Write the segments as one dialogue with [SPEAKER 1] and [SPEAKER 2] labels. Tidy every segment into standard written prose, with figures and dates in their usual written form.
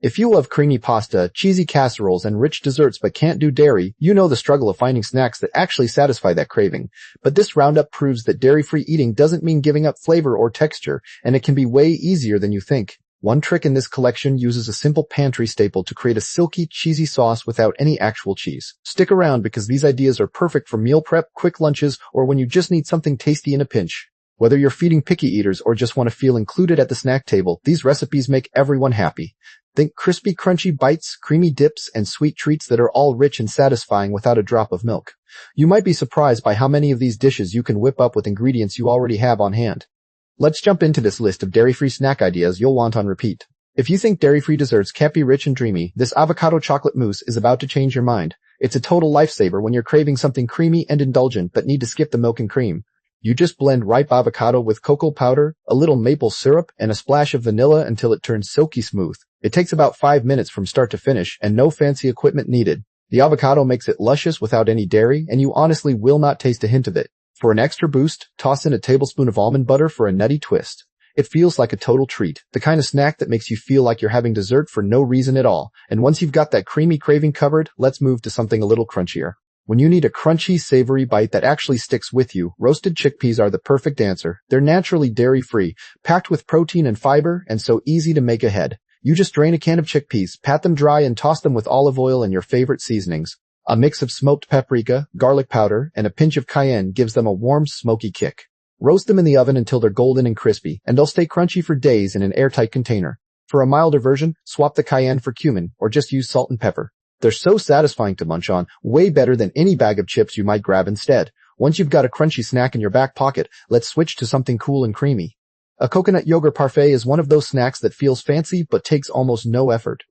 [SPEAKER 1] If you love creamy pasta, cheesy casseroles, and rich desserts but can't do dairy, you know the struggle of finding snacks that actually satisfy that craving. But this roundup proves that dairy-free eating doesn't mean giving up flavor or texture, and it can be way easier than you think. One trick in this collection uses a simple pantry staple to create a silky, cheesy sauce without any actual cheese. Stick around because these ideas are perfect for meal prep, quick lunches, or when you just need something tasty in a pinch. Whether you're feeding picky eaters or just want to feel included at the snack table, these recipes make everyone happy. Think crispy, crunchy bites, creamy dips, and sweet treats that are all rich and satisfying without a drop of milk. You might be surprised by how many of these dishes you can whip up with ingredients you already have on hand. Let's jump into this list of dairy-free snack ideas you'll want on repeat. If you think dairy-free desserts can't be rich and dreamy, this avocado chocolate mousse is about to change your mind. It's a total lifesaver when you're craving something creamy and indulgent but need to skip the milk and cream. You just blend ripe avocado with cocoa powder, a little maple syrup, and a splash of vanilla until it turns silky smooth. It takes about 5 minutes from start to finish and no fancy equipment needed. The avocado makes it luscious without any dairy, and you honestly will not taste a hint of it. For an extra boost, toss in a tablespoon of almond butter for a nutty twist. It feels like a total treat, the kind of snack that makes you feel like you're having dessert for no reason at all. And once you've got that creamy craving covered, let's move to something a little crunchier. When you need a crunchy, savory bite that actually sticks with you, roasted chickpeas are the perfect answer. They're naturally dairy-free, packed with protein and fiber, and so easy to make ahead. You just drain a can of chickpeas, pat them dry, and toss them with olive oil and your favorite seasonings. A mix of smoked paprika, garlic powder, and a pinch of cayenne gives them a warm, smoky kick. Roast them in the oven until they're golden and crispy, and they'll stay crunchy for days in an airtight container. For a milder version, swap the cayenne for cumin, or just use salt and pepper. They're so satisfying to munch on, way better than any bag of chips you might grab instead. Once you've got a crunchy snack in your back pocket, let's switch to something cool and creamy. A coconut yogurt parfait is one of those snacks that feels fancy but takes almost no effort.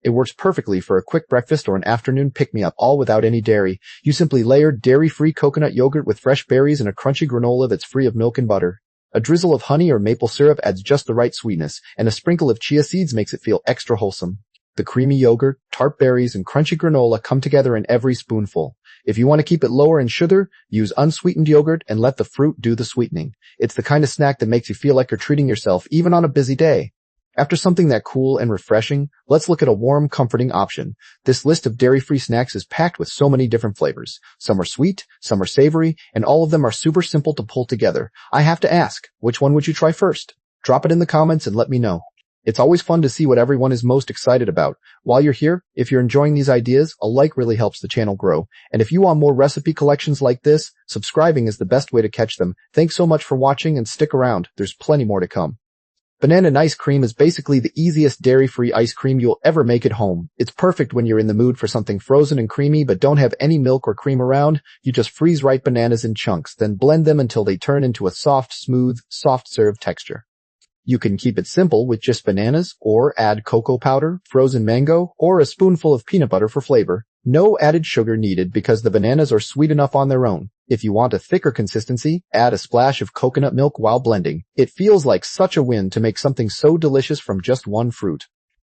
[SPEAKER 1] It works perfectly for a quick breakfast or an afternoon pick-me-up, all without any dairy. You simply layer dairy-free coconut yogurt with fresh berries and a crunchy granola that's free of milk and butter. A drizzle of honey or maple syrup adds just the right sweetness, and a sprinkle of chia seeds makes it feel extra wholesome. The creamy yogurt, tart berries, and crunchy granola come together in every spoonful. If you want to keep it lower in sugar, use unsweetened yogurt and let the fruit do the sweetening. It's the kind of snack that makes you feel like you're treating yourself even on a busy day. After something that cool and refreshing, let's look at a warm, comforting option. This list of dairy-free snacks is packed with so many different flavors. Some are sweet, some are savory, and all of them are super simple to pull together. I have to ask, which one would you try first? Drop it in the comments and let me know. It's always fun to see what everyone is most excited about. While you're here, if you're enjoying these ideas, a like really helps the channel grow. And if you want more recipe collections like this, subscribing is the best way to catch them. Thanks so much for watching and stick around. There's plenty more to come. Banana and ice cream is basically the easiest dairy-free ice cream you'll ever make at home. It's perfect when you're in the mood for something frozen and creamy but don't have any milk or cream around. You just freeze ripe bananas in chunks, then blend them until they turn into a soft, smooth, soft-serve texture. You can keep it simple with just bananas, or add cocoa powder, frozen mango, or a spoonful of peanut butter for flavor. No added sugar needed because the bananas are sweet enough on their own. If you want a thicker consistency, add a splash of coconut milk while blending. It feels like such a win to make something so delicious from just one fruit.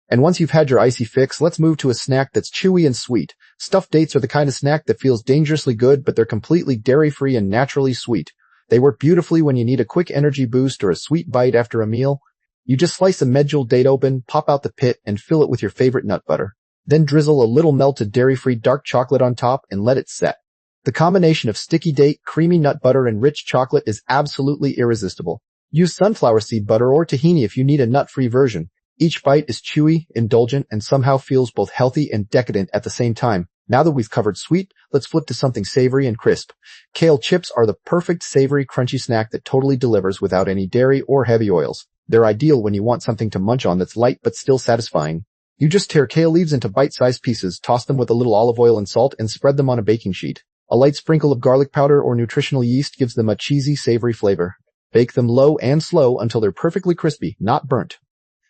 [SPEAKER 1] And once you've had your icy fix, let's move to a snack that's chewy and sweet. Stuffed dates are the kind of snack that feels dangerously good, but they're completely dairy-free and naturally sweet. They work beautifully when you need a quick energy boost or a sweet bite after a meal. You just slice a medjool date open, pop out the pit, and fill it with your favorite nut butter. Then drizzle a little melted dairy-free dark chocolate on top and let it set. The combination of sticky date, creamy nut butter, and rich chocolate is absolutely irresistible. Use sunflower seed butter or tahini if you need a nut-free version. Each bite is chewy, indulgent, and somehow feels both healthy and decadent at the same time. Now that we've covered sweet, let's flip to something savory and crisp. Kale chips are the perfect savory, crunchy snack that totally delivers without any dairy or heavy oils. They're ideal when you want something to munch on that's light but still satisfying. You just tear kale leaves into bite-sized pieces, toss them with a little olive oil and salt, and spread them on a baking sheet. A light sprinkle of garlic powder or nutritional yeast gives them a cheesy, savory flavor. Bake them low and slow until they're perfectly crispy, not burnt.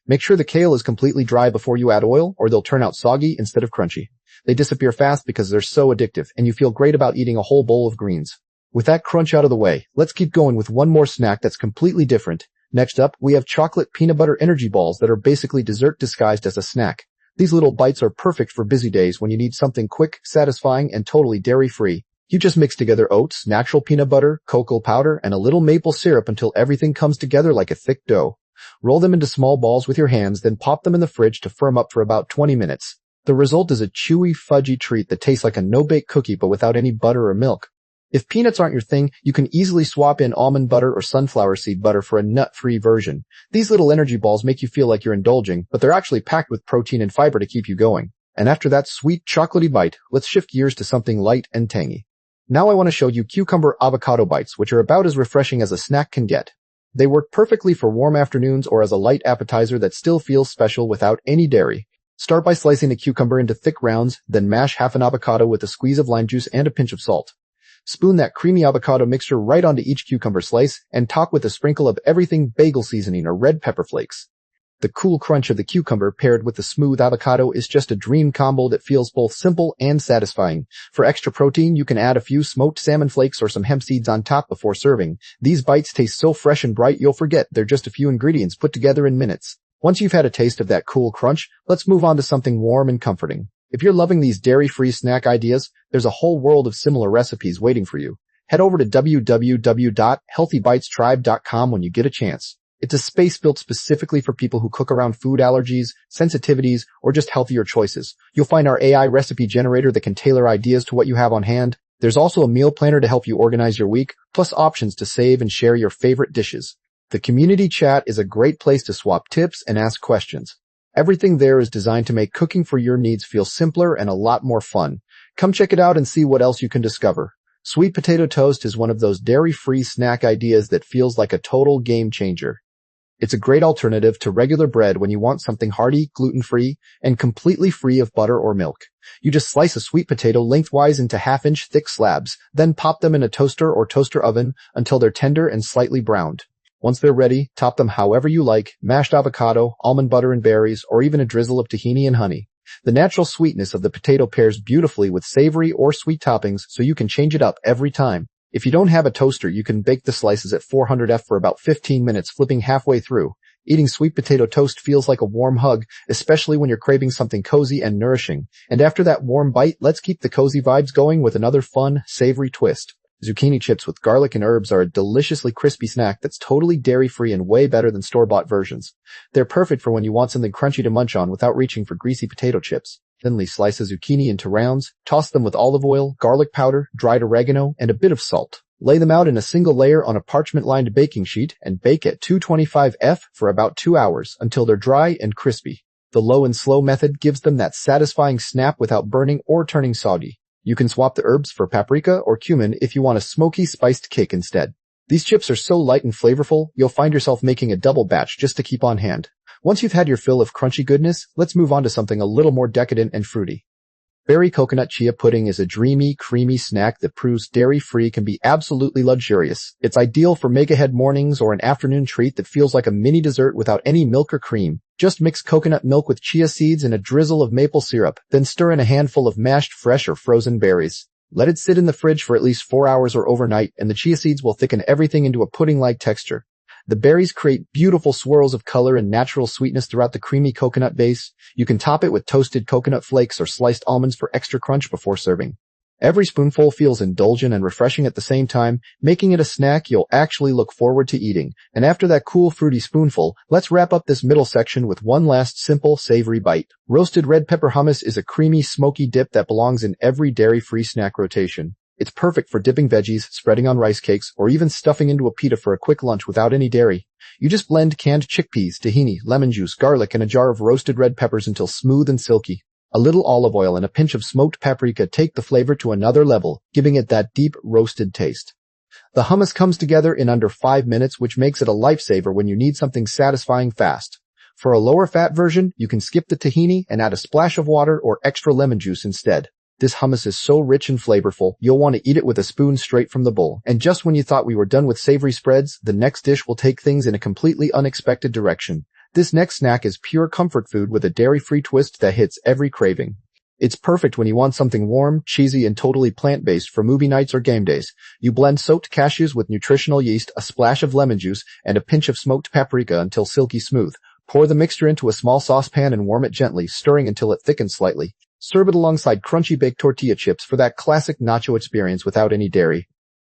[SPEAKER 1] Make sure the kale is completely dry before you add oil, or they'll turn out soggy instead of crunchy. They disappear fast because they're so addictive, and you feel great about eating a whole bowl of greens. With that crunch out of the way, let's keep going with one more snack that's completely different. Next up, we have chocolate peanut butter energy balls that are basically dessert disguised as a snack. These little bites are perfect for busy days when you need something quick, satisfying, and totally dairy-free. You just mix together oats, natural peanut butter, cocoa powder, and a little maple syrup until everything comes together like a thick dough. Roll them into small balls with your hands, then pop them in the fridge to firm up for about 20 minutes. The result is a chewy, fudgy treat that tastes like a no-bake cookie but without any butter or milk. If peanuts aren't your thing, you can easily swap in almond butter or sunflower seed butter for a nut-free version. These little energy balls make you feel like you're indulging, but they're actually packed with protein and fiber to keep you going. And after that sweet, chocolatey bite, let's shift gears to something light and tangy. Now I want to show you cucumber avocado bites, which are about as refreshing as a snack can get. They work perfectly for warm afternoons or as a light appetizer that still feels special without any dairy. Start by slicing a cucumber into thick rounds, then mash half an avocado with a squeeze of lime juice and a pinch of salt. Spoon that creamy avocado mixture right onto each cucumber slice and top with a sprinkle of everything bagel seasoning or red pepper flakes. The cool crunch of the cucumber paired with the smooth avocado is just a dream combo that feels both simple and satisfying. For extra protein, you can add a few smoked salmon flakes or some hemp seeds on top before serving. These bites taste so fresh and bright you'll forget they're just a few ingredients put together in minutes. Once you've had a taste of that cool crunch, let's move on to something warm and comforting. If you're loving these dairy-free snack ideas, there's a whole world of similar recipes waiting for you. Head over to www.healthybitestribe.com when you get a chance. It's a space built specifically for people who cook around food allergies, sensitivities, or just healthier choices. You'll find our AI recipe generator that can tailor ideas to what you have on hand. There's also a meal planner to help you organize your week, plus options to save and share your favorite dishes. The community chat is a great place to swap tips and ask questions. Everything there is designed to make cooking for your needs feel simpler and a lot more fun. Come check it out and see what else you can discover. Sweet potato toast is one of those dairy-free snack ideas that feels like a total game changer. It's a great alternative to regular bread when you want something hearty, gluten-free, and completely free of butter or milk. You just slice a sweet potato lengthwise into half-inch thick slabs, then pop them in a toaster or toaster oven until they're tender and slightly browned. Once they're ready, top them however you like, mashed avocado, almond butter and berries, or even a drizzle of tahini and honey. The natural sweetness of the potato pairs beautifully with savory or sweet toppings, so you can change it up every time. If you don't have a toaster, you can bake the slices at 400 F for about 15 minutes, flipping halfway through. Eating sweet potato toast feels like a warm hug, especially when you're craving something cozy and nourishing. And after that warm bite, let's keep the cozy vibes going with another fun, savory twist. Zucchini chips with garlic and herbs are a deliciously crispy snack that's totally dairy-free and way better than store-bought versions. They're perfect for when you want something crunchy to munch on without reaching for greasy potato chips. Thinly slice a zucchini into rounds, toss them with olive oil, garlic powder, dried oregano, and a bit of salt. Lay them out in a single layer on a parchment-lined baking sheet and bake at 225 F for about 2 hours until they're dry and crispy. The low and slow method gives them that satisfying snap without burning or turning soggy. You can swap the herbs for paprika or cumin if you want a smoky, spiced kick instead. These chips are so light and flavorful, you'll find yourself making a double batch just to keep on hand. Once you've had your fill of crunchy goodness, let's move on to something a little more decadent and fruity. Berry coconut chia pudding is a dreamy, creamy snack that proves dairy-free can be absolutely luxurious. It's ideal for make-ahead mornings or an afternoon treat that feels like a mini dessert without any milk or cream. Just mix coconut milk with chia seeds and a drizzle of maple syrup, then stir in a handful of mashed fresh or frozen berries. Let it sit in the fridge for at least 4 hours or overnight, and the chia seeds will thicken everything into a pudding-like texture. The berries create beautiful swirls of color and natural sweetness throughout the creamy coconut base. You can top it with toasted coconut flakes or sliced almonds for extra crunch before serving. Every spoonful feels indulgent and refreshing at the same time, making it a snack you'll actually look forward to eating. And after that cool, fruity spoonful, let's wrap up this middle section with one last simple, savory bite. Roasted red pepper hummus is a creamy, smoky dip that belongs in every dairy-free snack rotation. It's perfect for dipping veggies, spreading on rice cakes, or even stuffing into a pita for a quick lunch without any dairy. You just blend canned chickpeas, tahini, lemon juice, garlic, and a jar of roasted red peppers until smooth and silky. A little olive oil and a pinch of smoked paprika take the flavor to another level, giving it that deep, roasted taste. The hummus comes together in under 5 minutes, which makes it a lifesaver when you need something satisfying fast. For a lower-fat version, you can skip the tahini and add a splash of water or extra lemon juice instead. This hummus is so rich and flavorful, you'll want to eat it with a spoon straight from the bowl. And just when you thought we were done with savory spreads, the next dish will take things in a completely unexpected direction. This next snack is pure comfort food with a dairy-free twist that hits every craving. It's perfect when you want something warm, cheesy, and totally plant-based for movie nights or game days. You blend soaked cashews with nutritional yeast, a splash of lemon juice, and a pinch of smoked paprika until silky smooth. Pour the mixture into a small saucepan and warm it gently, stirring until it thickens slightly. Serve it alongside crunchy baked tortilla chips for that classic nacho experience without any dairy.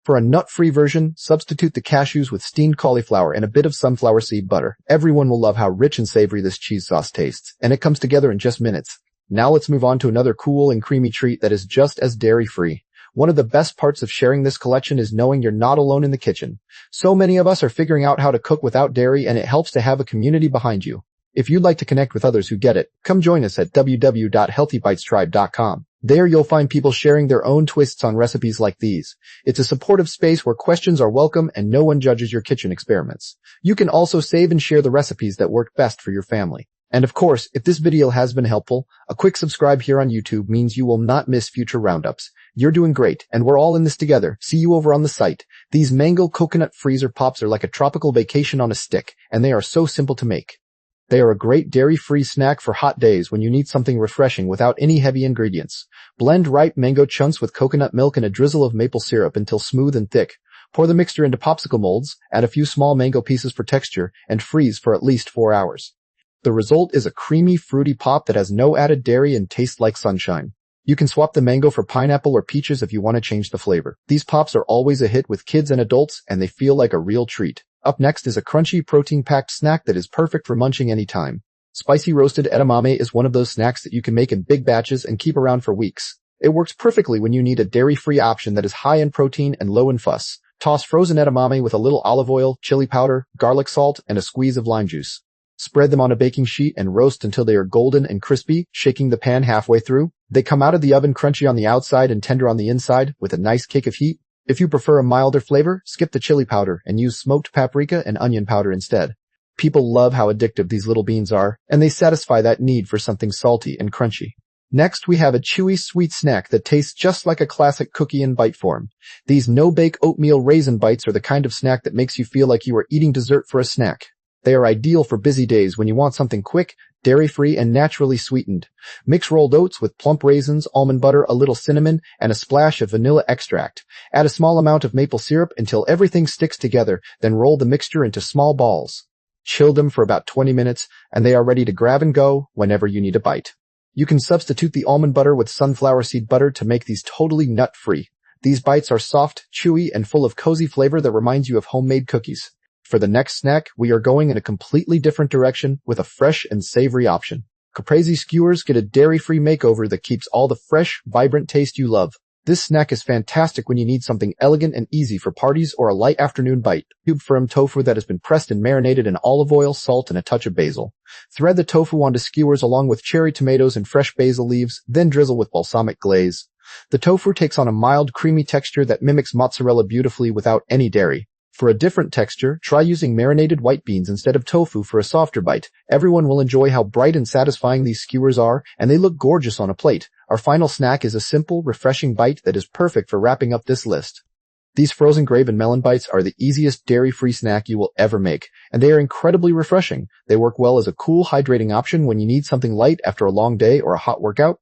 [SPEAKER 1] For a nut-free version, substitute the cashews with steamed cauliflower and a bit of sunflower seed butter. Everyone will love how rich and savory this cheese sauce tastes, and it comes together in just minutes. Now let's move on to another cool and creamy treat that is just as dairy-free. One of the best parts of sharing this collection is knowing you're not alone in the kitchen. So many of us are figuring out how to cook without dairy, and it helps to have a community behind you. If you'd like to connect with others who get it, come join us at www.healthybitestribe.com. There you'll find people sharing their own twists on recipes like these. It's a supportive space where questions are welcome and no one judges your kitchen experiments. You can also save and share the recipes that work best for your family. And of course, if this video has been helpful, a quick subscribe here on YouTube means you will not miss future roundups. You're doing great, and we're all in this together. See you over on the site. These mango coconut freezer pops are like a tropical vacation on a stick, and they are so simple to make. They are a great dairy-free snack for hot days when you need something refreshing without any heavy ingredients. Blend ripe mango chunks with coconut milk and a drizzle of maple syrup until smooth and thick. Pour the mixture into popsicle molds, add a few small mango pieces for texture, and freeze for at least 4 hours. The result is a creamy, fruity pop that has no added dairy and tastes like sunshine. You can swap the mango for pineapple or peaches if you want to change the flavor. These pops are always a hit with kids and adults, and they feel like a real treat. Up next is a crunchy, protein-packed snack that is perfect for munching anytime. Spicy roasted edamame is one of those snacks that you can make in big batches and keep around for weeks. It works perfectly when you need a dairy-free option that is high in protein and low in fuss. Toss frozen edamame with a little olive oil, chili powder, garlic salt, and a squeeze of lime juice. Spread them on a baking sheet and roast until they are golden and crispy, shaking the pan halfway through. They come out of the oven crunchy on the outside and tender on the inside with a nice kick of heat. If you prefer a milder flavor, skip the chili powder and use smoked paprika and onion powder instead. People love how addictive these little beans are, and they satisfy that need for something salty and crunchy. Next, we have a chewy, sweet snack that tastes just like a classic cookie in bite form. These no-bake oatmeal raisin bites are the kind of snack that makes you feel like you are eating dessert for a snack. They are ideal for busy days when you want something quick, dairy-free, and naturally sweetened. Mix rolled oats with plump raisins, almond butter, a little cinnamon, and a splash of vanilla extract. Add a small amount of maple syrup until everything sticks together, then roll the mixture into small balls. Chill them for about 20 minutes, and they are ready to grab and go whenever you need a bite. You can substitute the almond butter with sunflower seed butter to make these totally nut-free. These bites are soft, chewy, and full of cozy flavor that reminds you of homemade cookies. For the next snack, we are going in a completely different direction with a fresh and savory option. Caprese skewers get a dairy-free makeover that keeps all the fresh, vibrant taste you love. This snack is fantastic when you need something elegant and easy for parties or a light afternoon bite. Cube firm tofu that has been pressed and marinated in olive oil, salt, and a touch of basil. Thread the tofu onto skewers along with cherry tomatoes and fresh basil leaves, then drizzle with balsamic glaze. The tofu takes on a mild, creamy texture that mimics mozzarella beautifully without any dairy. For a different texture, try using marinated white beans instead of tofu for a softer bite. Everyone will enjoy how bright and satisfying these skewers are, and they look gorgeous on a plate. Our final snack is a simple, refreshing bite that is perfect for wrapping up this list. These frozen grape and melon bites are the easiest dairy-free snack you will ever make, and they are incredibly refreshing. They work well as a cool, hydrating option when you need something light after a long day or a hot workout.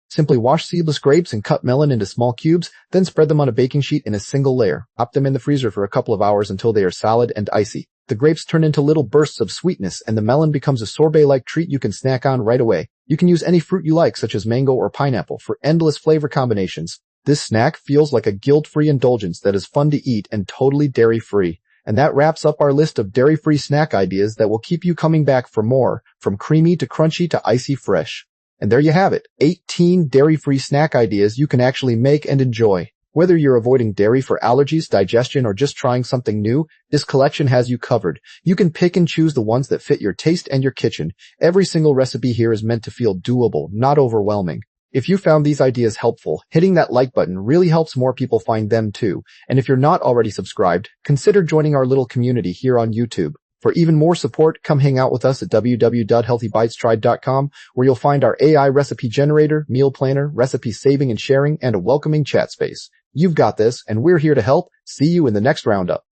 [SPEAKER 1] Simply wash seedless grapes and cut melon into small cubes, then spread them on a baking sheet in a single layer. Pop them in the freezer for a couple of hours until they are solid and icy. The grapes turn into little bursts of sweetness, and the melon becomes a sorbet-like treat you can snack on right away. You can use any fruit you like, such as mango or pineapple, for endless flavor combinations. This snack feels like a guilt-free indulgence that is fun to eat and totally dairy-free. And that wraps up our list of dairy-free snack ideas that will keep you coming back for more, from creamy to crunchy to icy fresh. And there you have it, 18 dairy-free snack ideas you can actually make and enjoy. Whether you're avoiding dairy for allergies, digestion, or just trying something new, this collection has you covered. You can pick and choose the ones that fit your taste and your kitchen. Every single recipe here is meant to feel doable, not overwhelming. If you found these ideas helpful, hitting that like button really helps more people find them too. And if you're not already subscribed, consider joining our little community here on YouTube. For even more support, come hang out with us at www.healthybitestribe.com, where you'll find our AI recipe generator, meal planner, recipe saving and sharing, and a welcoming chat space. You've got this, and we're here to help. See you in the next roundup.